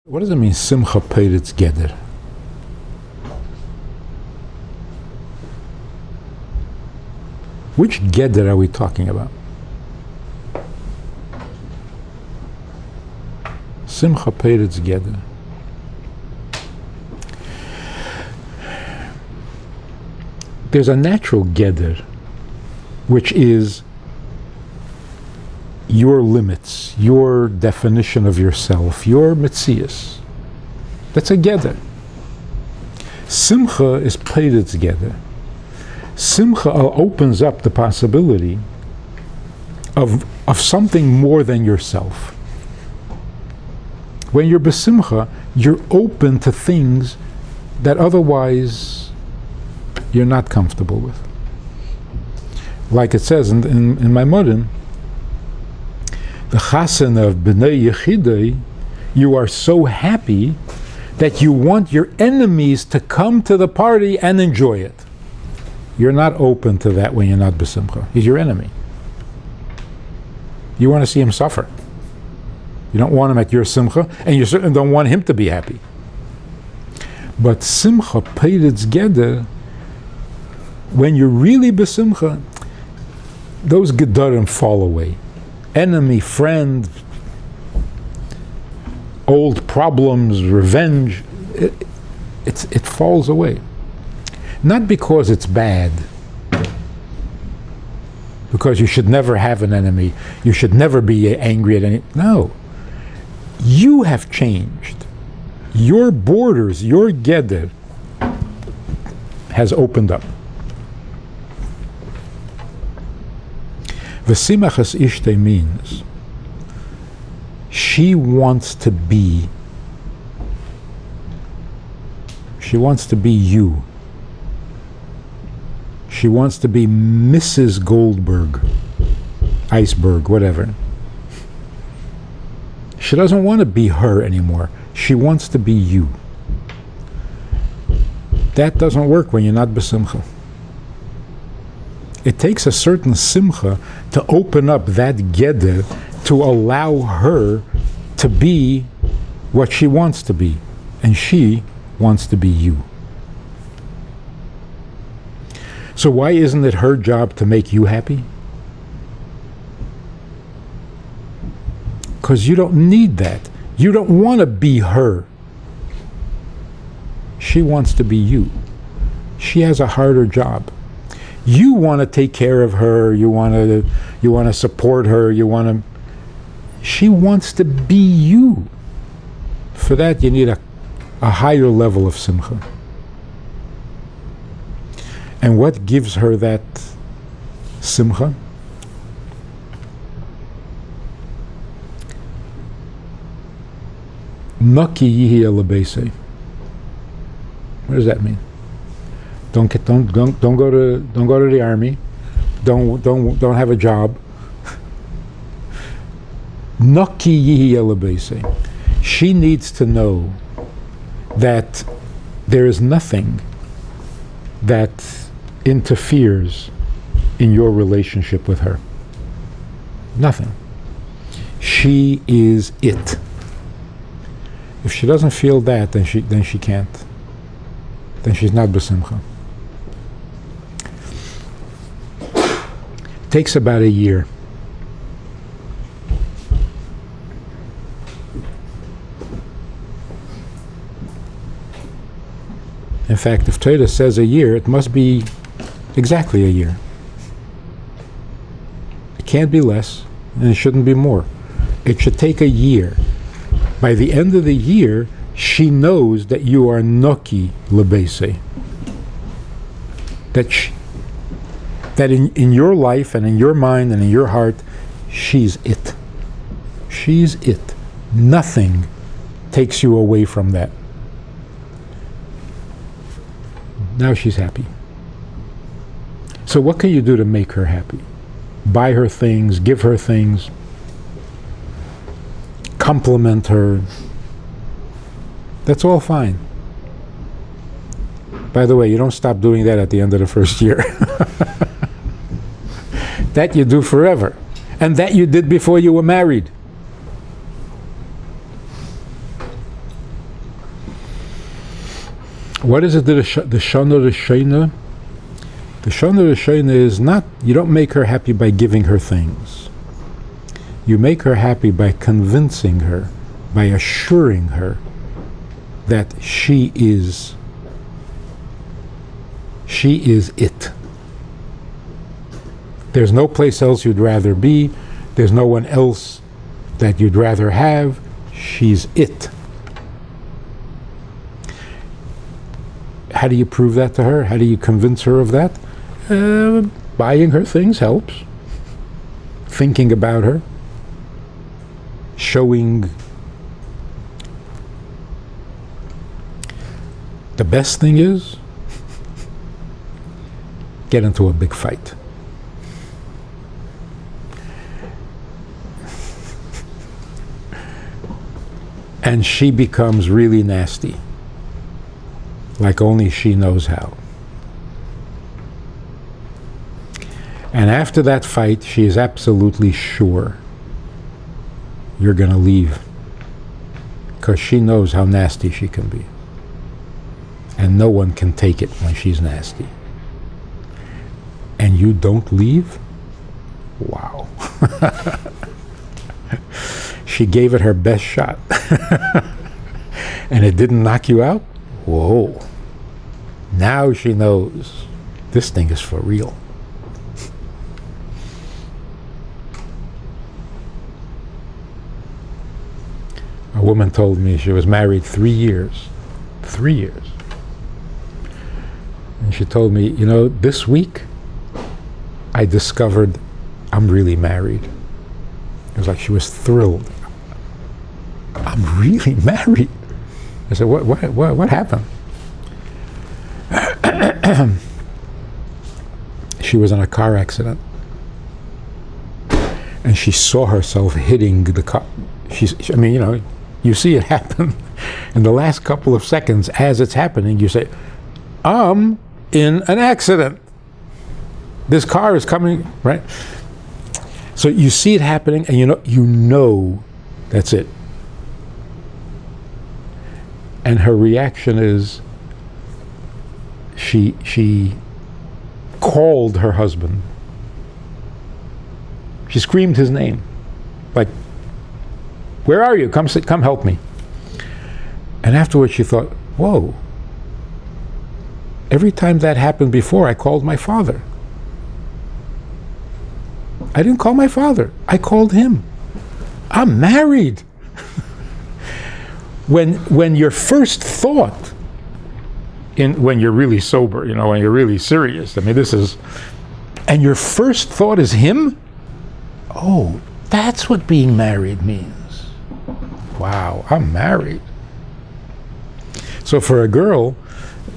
What does it mean, Simcha Peiritz Geder? Which Geder are we talking about? Simcha Peiritz Geder. There's a natural Geder, which is your limits, your definition of yourself, your metzius. That's a Geder. Simcha is Peiritz Geder. Simcha opens up the possibility of something more than yourself. When you're besimcha, you're open to things that otherwise you're not comfortable with. Like it says in Maimorim, the chasen of B'nai Yechidei, you are so happy that you want your enemies to come to the party and enjoy it. You're not open to that when you're not besimcha. He's your enemy. You want to see him suffer. You don't want him at your simcha, and you certainly don't want him to be happy. But simcha peiritz geder, when you're really besimcha, those gedarim fall away. Enemy, friend, old problems, revenge, it falls away. Not because it's bad, because you should never have an enemy, you should never be angry at any. No. You have changed. Your borders, your geder has opened up. V'simachas ishtei means she wants to be you. She wants to be Mrs. Goldberg, Iceberg, whatever. She doesn't want to be her anymore. She wants to be you. That doesn't work when you're not besimcha. It takes a certain simcha to open up that geder to allow her to be what she wants to be. And she wants to be you. So why isn't it her job to make you happy? Because you don't need that. You don't want to be her. She wants to be you. She has a harder job. You want to take care of her, you want to support her, she wants to be you. For that you need a higher level of simcha. And what gives her that simcha? Naki yihi elebeisei. What does that mean? Don't go to the army. Don't have a job. Naki yihi elebeisei. She needs to know that there is nothing that interferes in your relationship with her. Nothing. She is it. If she doesn't feel that, then she can't. Then she's not besimcha. Takes about a year. In fact, if Torah says a year, it must be exactly a year. It can't be less, and it shouldn't be more. It should take a year. By the end of the year, she knows that you are noki lebeisei. That in your life and in your mind and in your heart, she's it. She's it. Nothing takes you away from that. Now she's happy. So what can you do to make her happy? Buy her things, give her things, compliment her. That's all fine. By the way, you don't stop doing that at the end of the first year. That you do forever. And that you did before you were married. What is it that the Shana Rishayna? The Shana Rishayna is not, you don't make her happy by giving her things. You make her happy by convincing her, by assuring her that she is it. There's no place else you'd rather be. There's no one else that you'd rather have. She's it. How do you prove that to her? How do you convince her of that? Buying her things helps. Thinking about her. Showing. The best thing is, get into a big fight. And she becomes really nasty, like only she knows how. And after that fight, she is absolutely sure you're going to leave, because she knows how nasty she can be. And no one can take it when she's nasty. And you don't leave? Wow. She gave it her best shot. And it didn't knock you out? Whoa. Now she knows this thing is for real. A woman told me she was married 3 years. 3 years. And she told me, you know, this week I discovered I'm really married. It was like she was thrilled. I'm really married. I said, what happened? She was in a car accident. And she saw herself hitting the car. I mean, you know, you see it happen. In the last couple of seconds, as it's happening, you say, I'm in an accident. This car is coming, right? So you see it happening, and you know that's it. And her reaction is, she called her husband. She screamed his name, like, "Where are you? Come help me." And afterwards she thought, whoa, every time that happened before, I called my father. I didn't call my father. I called him. I'm married. When your first thought, when you're really sober, you know, when you're really serious, I mean, and your first thought is him? Oh, that's what being married means. Wow, I'm married. So for a girl,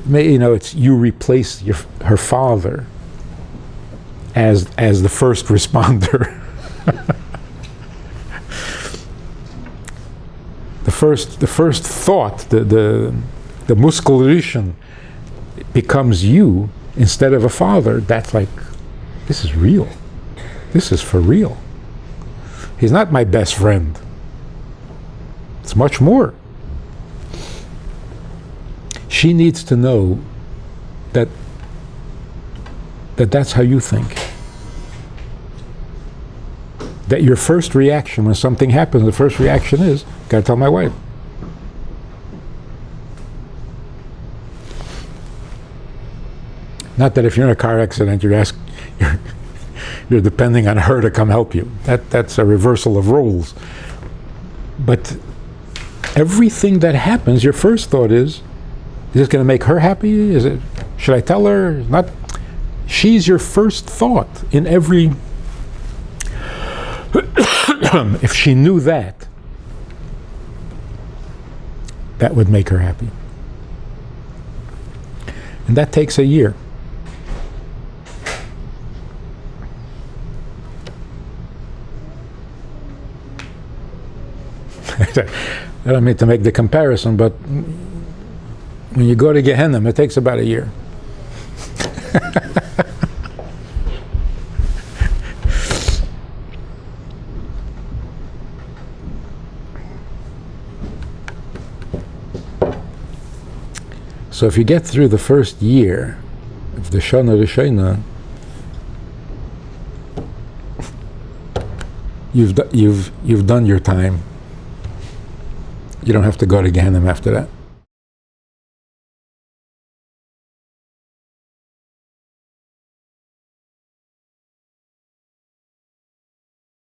you know, it's you replace her father as the first responder. the first thought, the muskelrischen becomes you instead of a father. That's like, this is real. This is for real. He's not my best friend. It's much more. She needs to know that that's how you think. That your first reaction when something happens, the first reaction is, gotta tell my wife. Not that if you're in a car accident, you're depending on her to come help you. That's a reversal of roles. But everything that happens, your first thought is this going to make her happy? Should I tell her? Not. She's your first thought in every. If she knew that would make her happy. And that takes a year. I don't mean to make the comparison, but when you go to Gehenna, it takes about a year. So if you get through the first year of the Shana Rishona, you've done your time. You don't have to go to Gehenna after that.